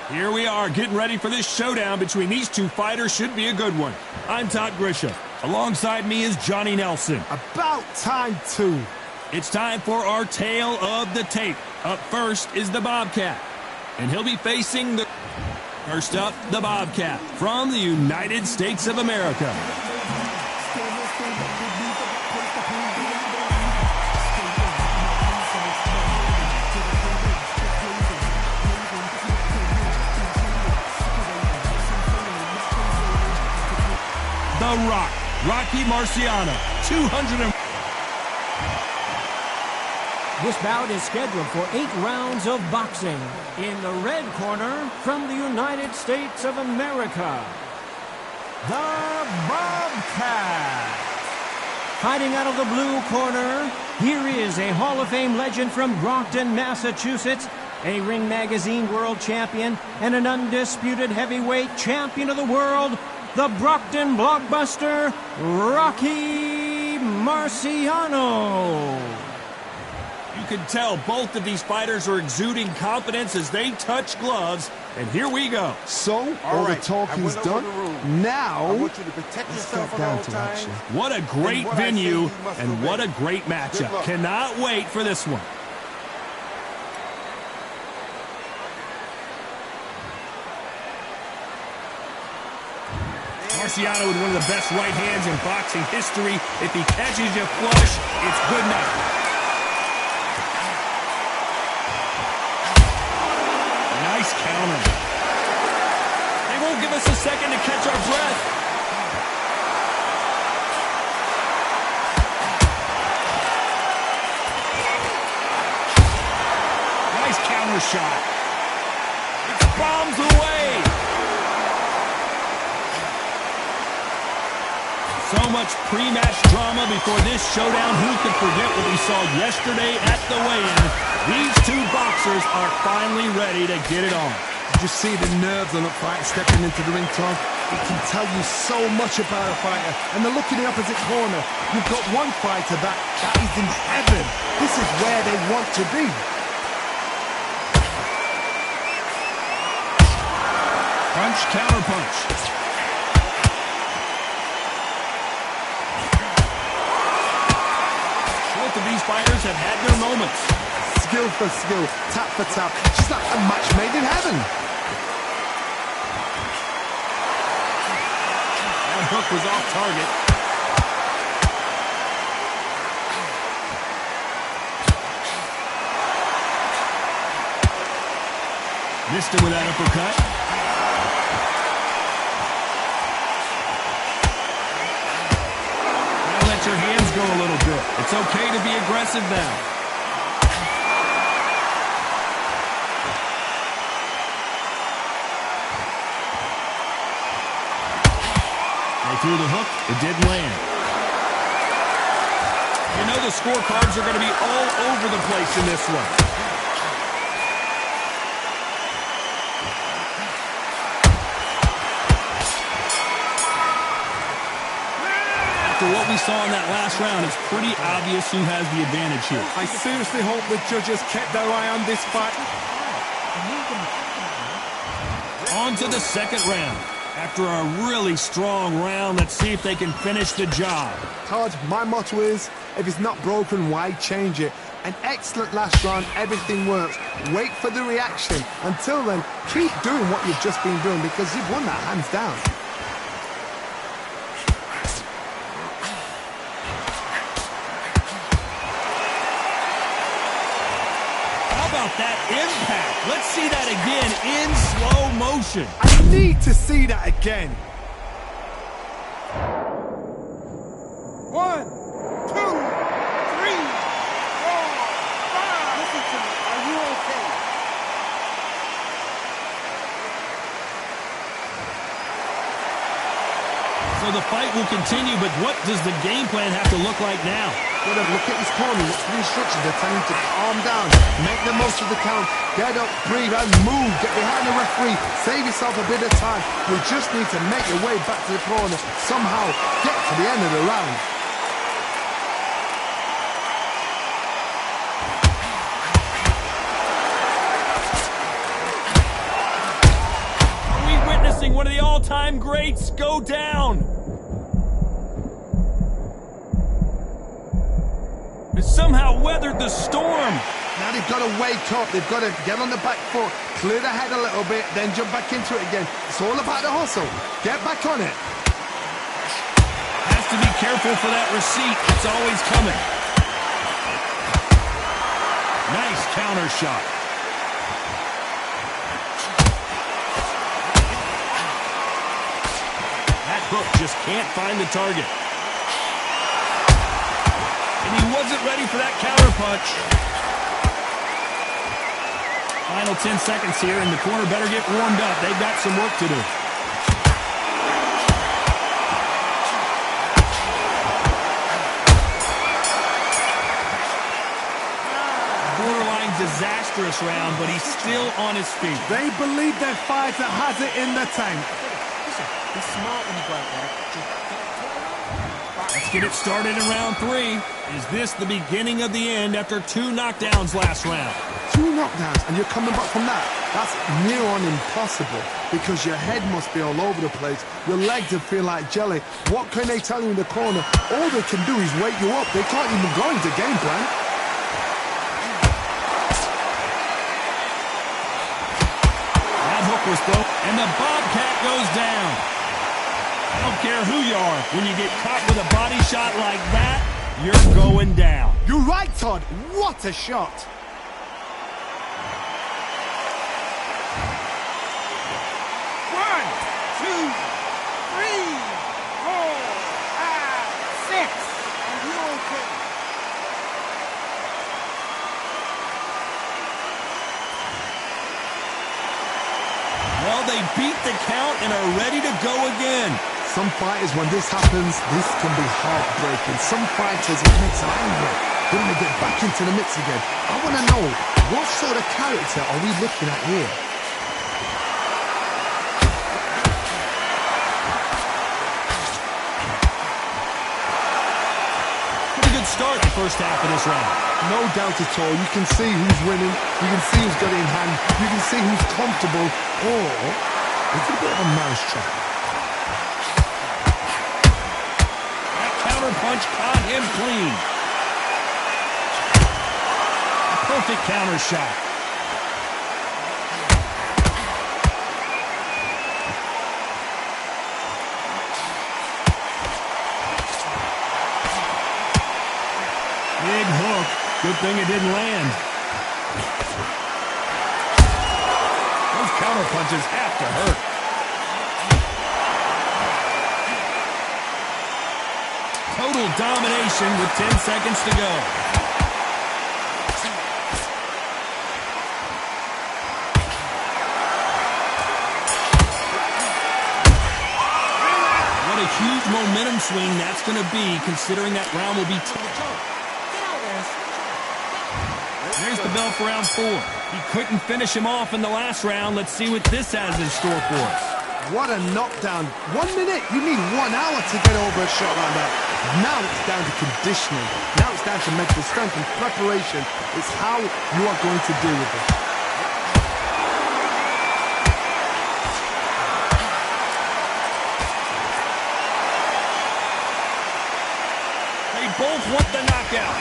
Here we are getting ready for this showdown between these two fighters. Should be a good one. I'm Todd Grisham. Alongside me is Johnny Nelson. About time, too. It's time for our tale of the tape. Up first is the Bobcat, and he'll be facing the... First up, the Bobcat from the United States of America. The Rock, Rocky Marciano, 200. This bout is scheduled for 8 rounds of boxing. In the red corner, from the United States of America, the Bobcat. Fighting out of the blue corner, here is a Hall of Fame legend from Brockton, Massachusetts, a Ring Magazine world champion, and an undisputed heavyweight champion of the world, the Brockton blockbuster, Rocky Marciano. You can tell both of these fighters are exuding confidence as they touch gloves, and here we go. So, all the talking's done. Now, I want you to protect yourself at all times. What a great venue, and what a great matchup. Cannot wait for this one. Marciano with one of the best right hands in boxing history. If he catches you flush, it's good night. Nice counter. They won't give us a second to catch our breath. Nice counter shot. It's bombs away. So much pre-match drama before this showdown. Who could forget what we saw yesterday at the weigh-in? These two boxers are finally ready to get it on. did you see the nerves on a fight stepping into the ring, Tom? It can tell you so much about a fighter. And then look in the opposite corner. You've got one fighter that is in heaven. This is where they want to be. Punch, counter punch. Both of these fighters have had their moments. Skill for skill, tap for tap. Just like a match made in heaven. That hook was off target. Missed him with that uppercut. Your hands go a little bit. It's okay to be aggressive now. They threw the hook. It didn't land. You know the scorecards are going to be all over the place in this one. After what we saw in that last round, it's pretty obvious who has the advantage here. I seriously hope the judges kept their eye on this fight. On to the second round. After a really strong round, let's see if they can finish the job. Todd, my motto is, if it's not broken, why change it? An excellent last round, everything works. Wait for the reaction. Until then, keep doing what you've just been doing because you've won that hands down. That impact. Let's see that again in slow motion. I need to see that again. 1, 2, 3, 4, 5. Listen to me. Are you okay? So the fight will continue, but what does the game plan have to look like now? Look at his corner. Look at the instructions. They're telling him to calm down, make the most of the count, get up, breathe, and move. Get behind the referee. Save yourself a bit of time. You just need to make your way back to the corner. Somehow get to the end of the round. all-time greats go down. It somehow weathered the storm. Now they've got to wake up. They've got to get on the back foot, clear the head a little bit, then jump back into it again. It's all about the hustle. Get back on it. Has to be careful for that receipt. It's always coming. Nice counter shot. That hook just can't find the target. And he wasn't ready for that counter punch. Final 10 seconds here, and the corner better get warmed up. They've got some work to do. Borderline disastrous round, but he's still on his feet. They believe their fighter has it in the tank. Be smart when you go out there. Let's get it started in round 3. Is this the beginning of the end after 2 knockdowns last round? 2 knockdowns and you're coming back from that. That's near on impossible because your head must be all over the place. Your legs will feel like jelly. What can they tell you in the corner? All they can do is wake you up. They can't even go into game plan. That hook was broke, and the Bobcat goes down. I don't care who you are. When you get caught with a body shot like that, you're going down. You're right, Todd. What a shot. One, two, three, four, five, six. Are you okay? Well, they beat the count and are ready to go again. Some fighters, when this happens, this can be heartbreaking. Some fighters, it makes them angry. They want to get back into the mix again. I want to know, what sort of character are we looking at here? Pretty good start the first half of this round. No doubt at all. You can see who's winning. You can see who's got it in hand. You can see who's comfortable. Or it's a bit of a mousetrap. Punch caught him clean. A perfect counter shot. Big hook. Good thing it didn't land. Those counter punches have to hurt. Total domination with 10 seconds to go. What a huge momentum swing that's going to be, considering that round will be There's the bell for round 4. He couldn't finish him off in the last round. Let's see what this has in store for us. What a knockdown. 1 minute, you need 1 hour to get over a shot like that. Now it's down to conditioning. Now it's down to mental strength and preparation. It's how you are going to deal with it. They both want the knockout.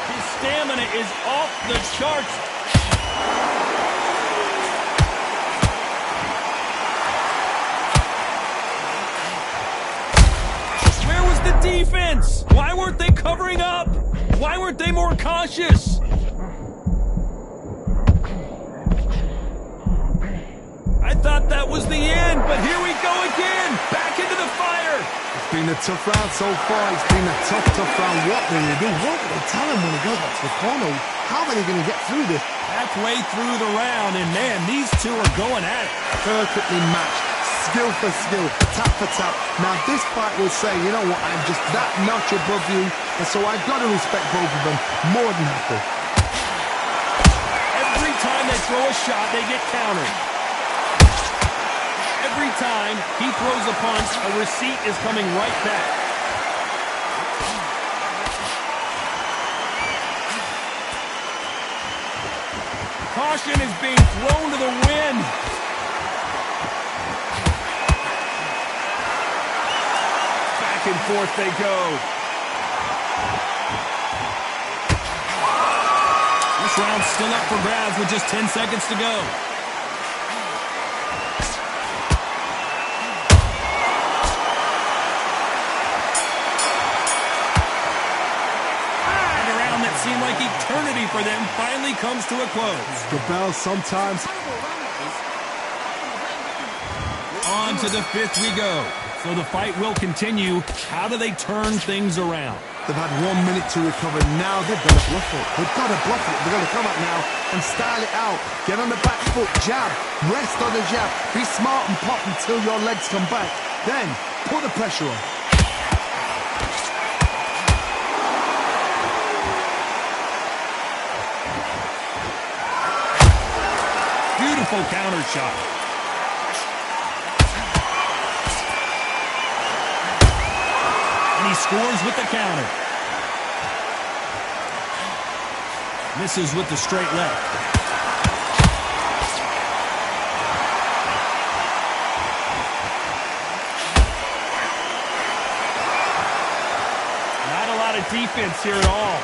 His stamina is off the charts. Defense! Why weren't they covering up? Why weren't they more cautious? I thought that was the end, but here we go again! Back into the fire! It's been a tough round so far. It's been a tough round. What will they do? What will they tell him when he goes back to the corner? How are they going to get through this? Halfway through the round, and man, these two are going at it. Perfectly matched. Skill for skill, tap for tap. Now this fight will say, you know what, I'm just that notch above you, and so I've got to respect both of them more than happy. Every time they throw a shot, they get countered. Every time he throws a punch, a receipt is coming right back. Caught Caution is being thrown to the wind. Back and forth they go. This round's still up for grabs with just 10 seconds to go. Seemed like eternity for them finally comes to a close. The bell sometimes. On to the fifth we go. So the fight will continue. How do they turn things around? They've had 1 minute to recover. Now they've got to bluff it. They've got to bluff it. They've got to come up now and style it out. Get on the back foot, jab, rest on the jab. Be smart and pop until your legs come back. Then put the pressure on. Beautiful counter shot. And he scores with the counter. Misses with the straight left. Not a lot of defense here at all.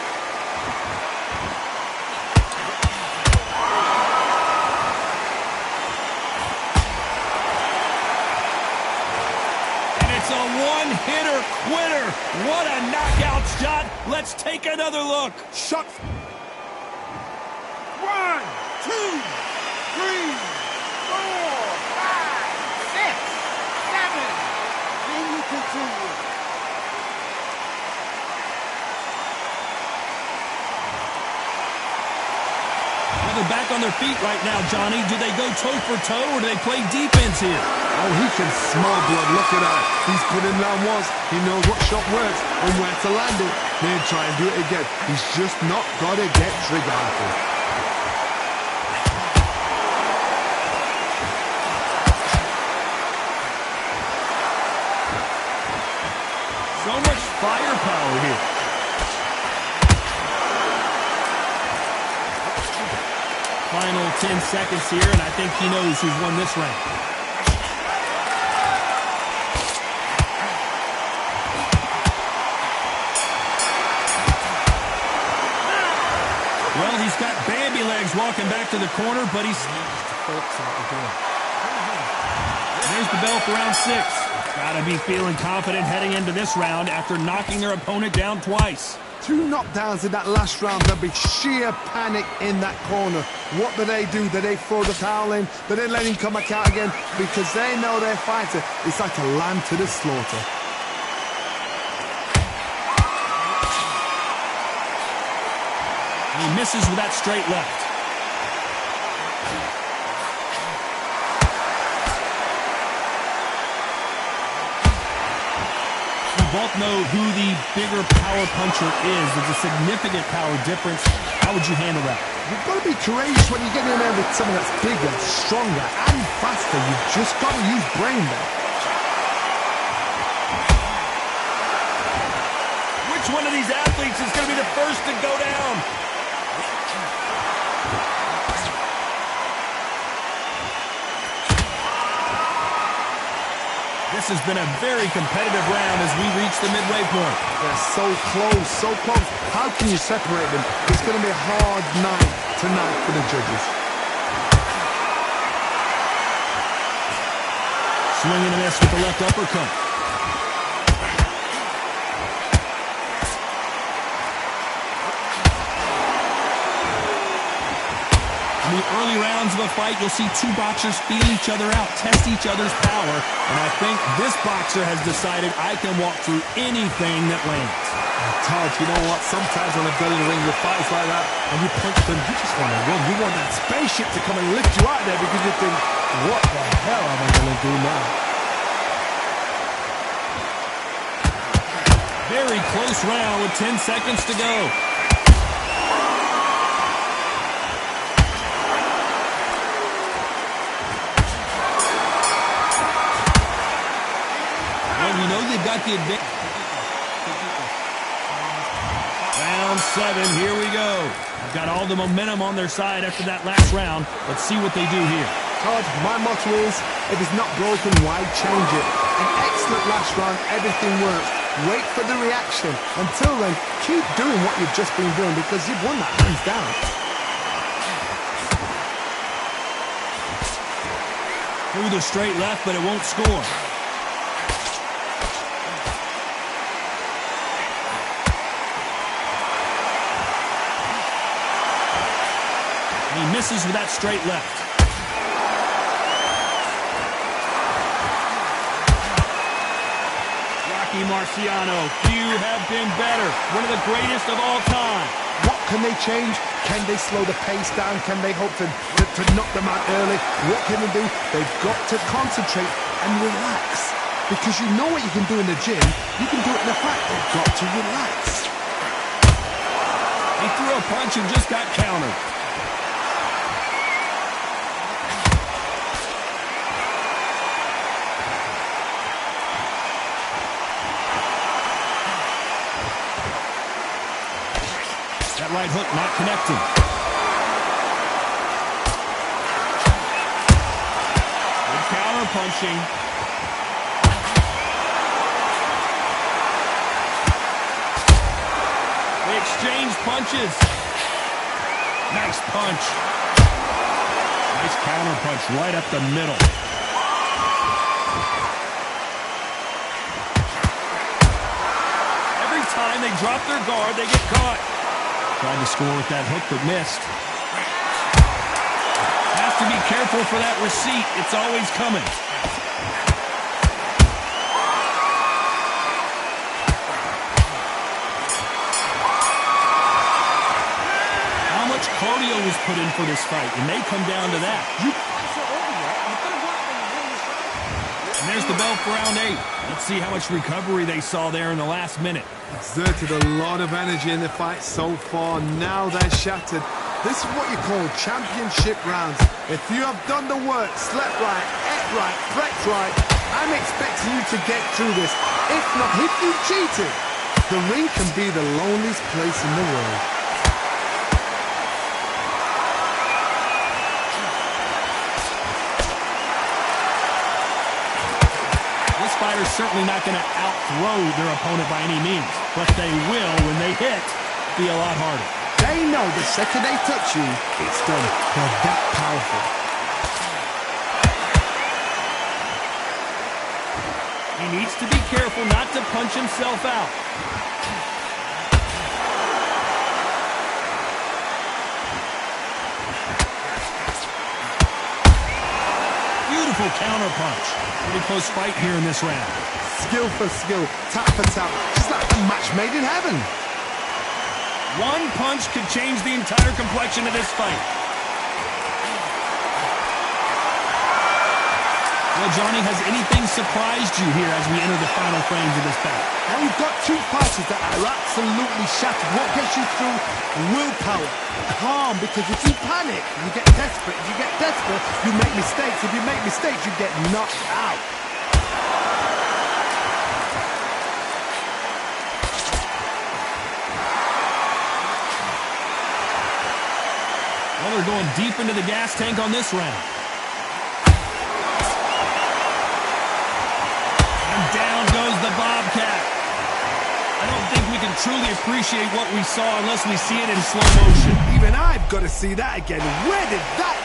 It's a one-hitter quitter. What a knockout shot. Let's take another look. Shot. 1, 2, 3, 4, 5, 6, 7. Then you continue. Well, they're back on their feet right now, Johnny. Do they go toe for toe or do they play defense here? Oh, he can smell blood. Look at that. He's put him down once. He knows what shot works and where to land it. Then try and do it again. He's just not got to get trigger happy. So much firepower here. Final 10 seconds here, and I think he knows who's won this round. Well, he's got Bambi legs walking back to the corner, but he's... There's the bell for round 6. Gotta be feeling confident heading into this round after knocking their opponent down twice. 2 knockdowns in that last round. There'll be sheer panic in that corner. What do? Do they throw the towel in? Do they let him come back out again? Because they know their fighter is like a lamb to the slaughter. He misses with that straight left. We both know who the bigger power puncher is. There's a significant power difference. How would you handle that? You've got to be courageous when you get in there with someone that's bigger, stronger, and faster. You've just got to use brain there. Which one of these athletes is going to be the first to go down? This has been a very competitive round as we reach the midway point. They're so close, so close. How can you separate them? It's going to be a hard night tonight for the judges. Swing and a miss with the left uppercut. In the early rounds of a fight, you'll see 2 boxers feel each other out, test each other's power, and I think this boxer has decided I can walk through anything that lands. Todd, you know what? Sometimes when I've got in the ring with fighters like that, and you punch them, you just want to run. You want that spaceship to come and lift you out there because you think, what the hell am I going to do now? Very close round with 10 seconds to go. Well, we know they've got the advantage. And Round 7, here we go. I've got all the momentum on their side after that last round. Let's see what they do here. Todd, my motto is, if it's not broken, why change it? An excellent last round, everything works. Wait for the reaction. Until then, keep doing what you've just been doing because you've won that hands down. Through the straight left, but it won't score. He misses with that straight left. Rocky Marciano, few have been better. One of the greatest of all time. What can they change? Can they slow the pace down? Can they hope to knock them out early? What can they do? They've got to concentrate and relax. Because you know what you can do in the gym, you can do it in the fight. They've got to relax. He threw a punch and just got countered. That right hook not connecting. Good counter punching. They exchange punches. Nice punch. Nice counter punch right up the middle. Every time they drop their guard, they get caught. Tried to score with that hook, but missed. Has to be careful for that receipt. It's always coming. How much cardio was put in for this fight? It may come down to that. And there's the bell for round 8. Let's see how much recovery they saw there in the last minute. Exerted a lot of energy in the fight so far. Now they're shattered. This is what you call championship rounds. If you have done the work, slept right, ate right, prepped right, I'm expecting you to get through this. If not, if you cheated, the ring can be the loneliest place in the world. Fighter's certainly not going to out-throw their opponent by any means, but they will, when they hit, be a lot harder. They know the second they touch you, it's done. They're that powerful. He needs to be careful not to punch himself out. Beautiful counter punch. Pretty close fight here in this round. Skill for skill, tap for tap, just like a match made in heaven. One punch could change the entire complexion of this fight. Well, Johnny, has anything surprised you here as we enter the final frames of this bout? Now you've got two fighters that are absolutely shattered. What gets you through? Willpower. Calm, because if you panic, you get desperate. If you get desperate, you make mistakes. If you make mistakes, you get knocked out. Well, they're going deep into the gas tank on this round. Down goes the Bobcat. I don't think we can truly appreciate what we saw unless we see it in slow motion. Even I've got to see that again. Where did that...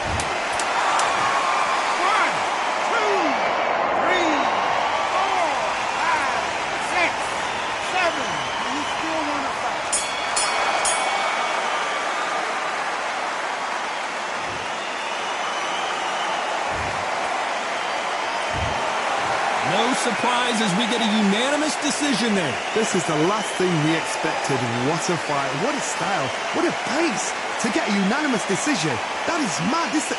1, 2, 3, 4, 5, 6, 7. You still want to fight? No surprise as we get a unanimous decision there. This is the last thing we expected. What a fight. What a style. What a pace. To get a unanimous decision. That is mad. This...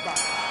back.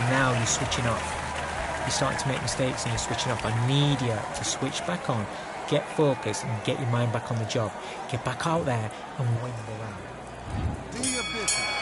Now you're switching off. You're starting to make mistakes and you're switching off. I need you to switch back on, get focused and get your mind back on the job. Get back out there and win the round. Do your business.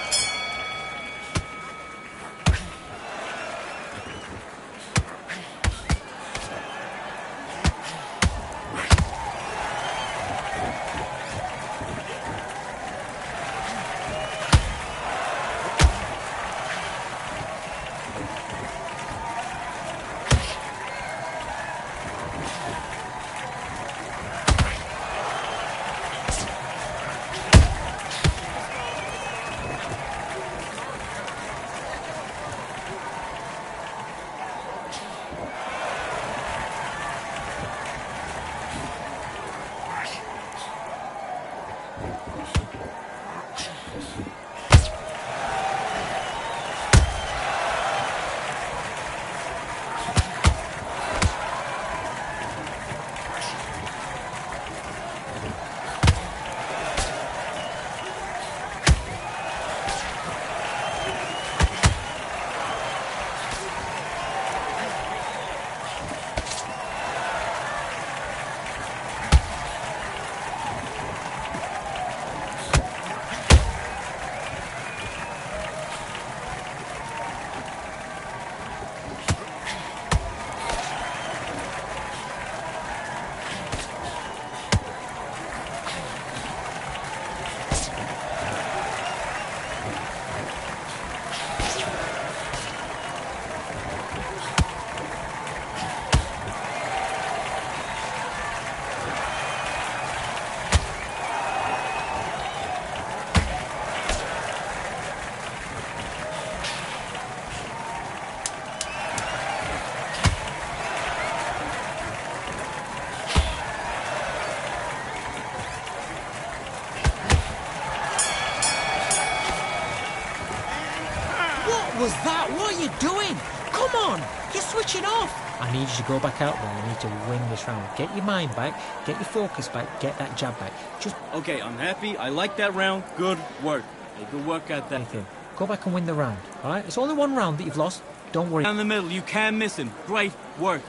Was that? What are you doing? Come on, you're switching off. I need you to go back out there. You need to win this round. Get your mind back, get your focus back, get that jab back. Just Okay, I'm happy. I like that round. Good work. Hey, good work at that. anything. Go back and win the round. All right? It's only one round that you've lost. Don't worry. Down the middle, you can't miss him. Great work.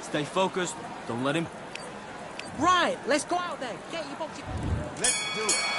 Stay focused. Don't let him. Right, let's go out there. Get your boxing. Let's do it.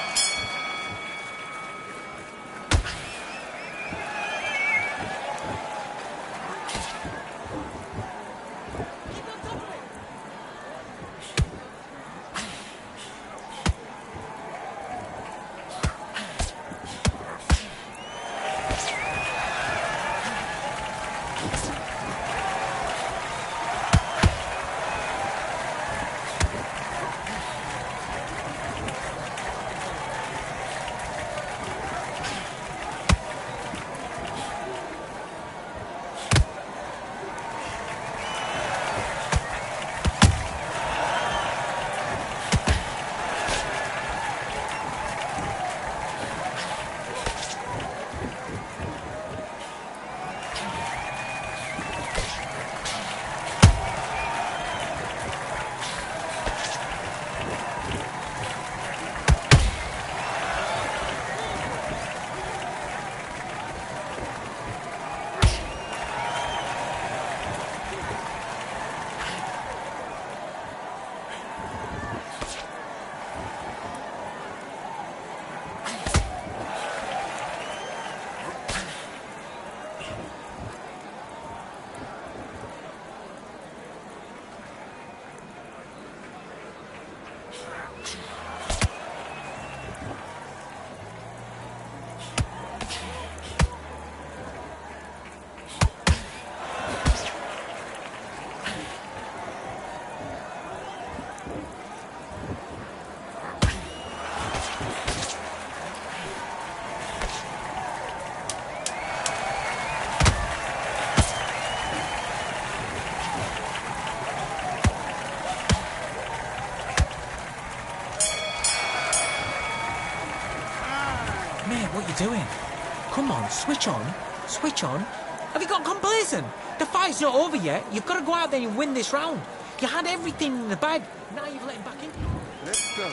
What are you doing? Come on, switch on. Switch on. Have you got complacent? The fight's not over yet. You've got to go out there and win this round. You had everything in the bag. Now you've let him back in. Let's go.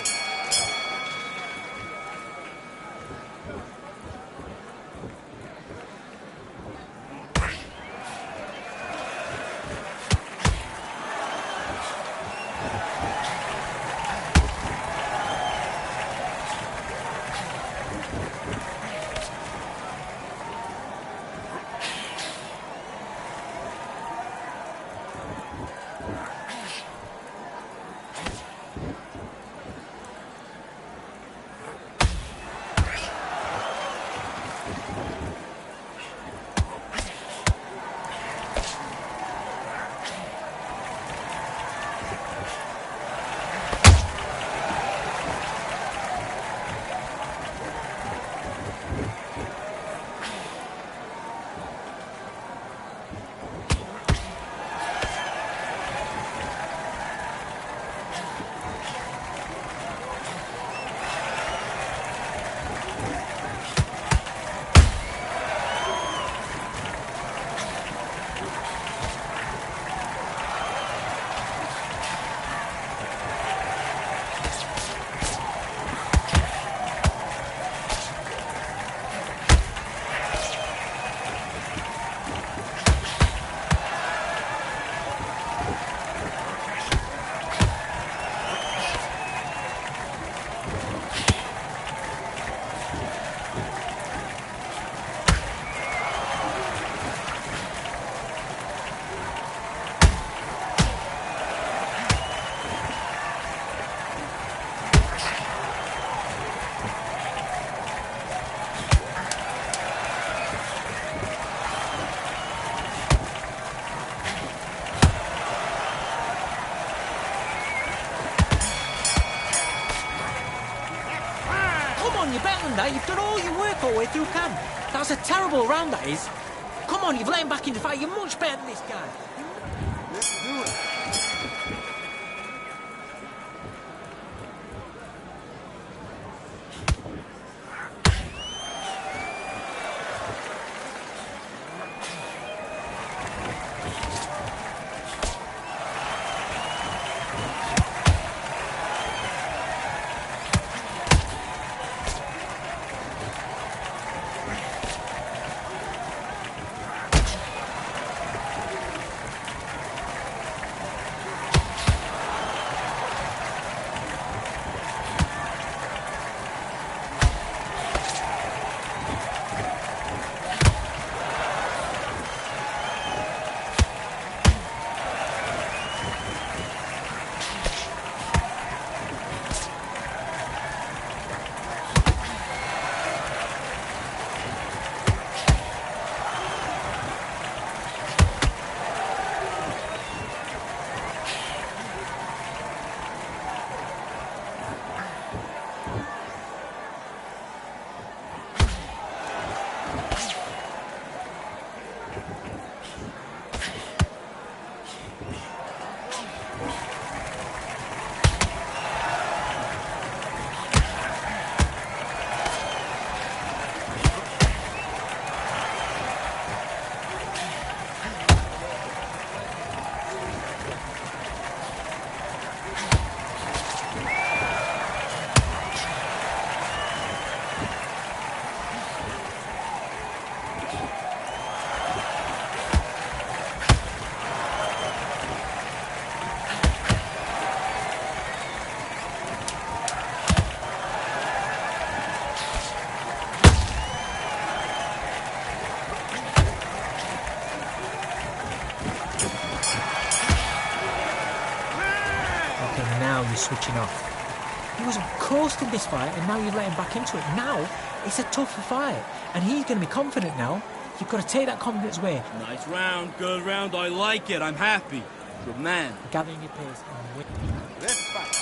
You're better than that. You've done all your work all the way through camp. That's a terrible round, that is. Come on, you've let him back in the fight. You're much better than this guy. Let's do it. you're switching off. He was coasting this fight, and now you're letting him back into it. Now, it's a tougher fight, and he's going to be confident now. You've got to take that confidence away. Nice round, good round. I like it. I'm happy. Good man. Gathering your pace and win. Let's fight.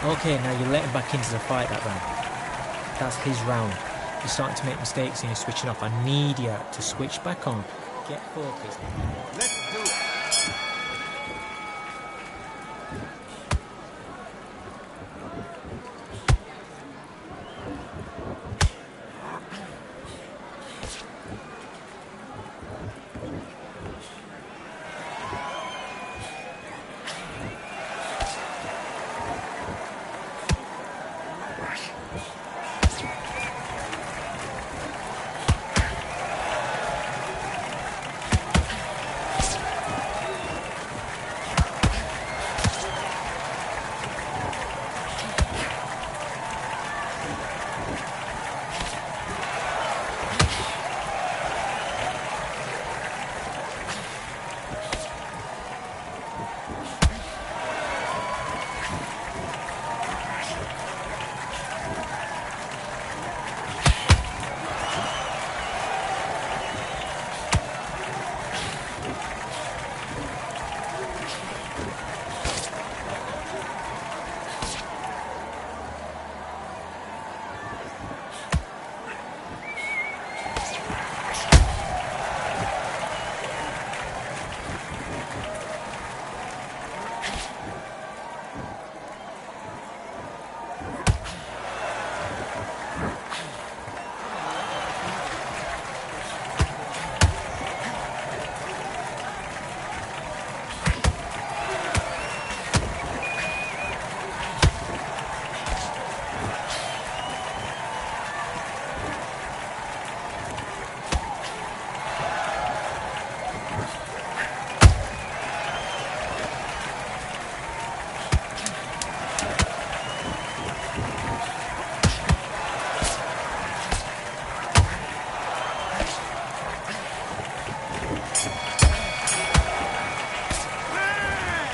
Okay, now you're letting back into the fight that round. That's his round. You're starting to make mistakes and you're switching off. I need you to switch back on. Get focused. Let's do it.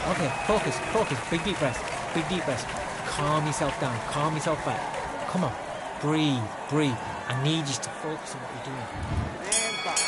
Okay, focus, big deep breath. Calm yourself down, calm yourself back. Come on, breathe. I need you to focus on what you're doing. And back.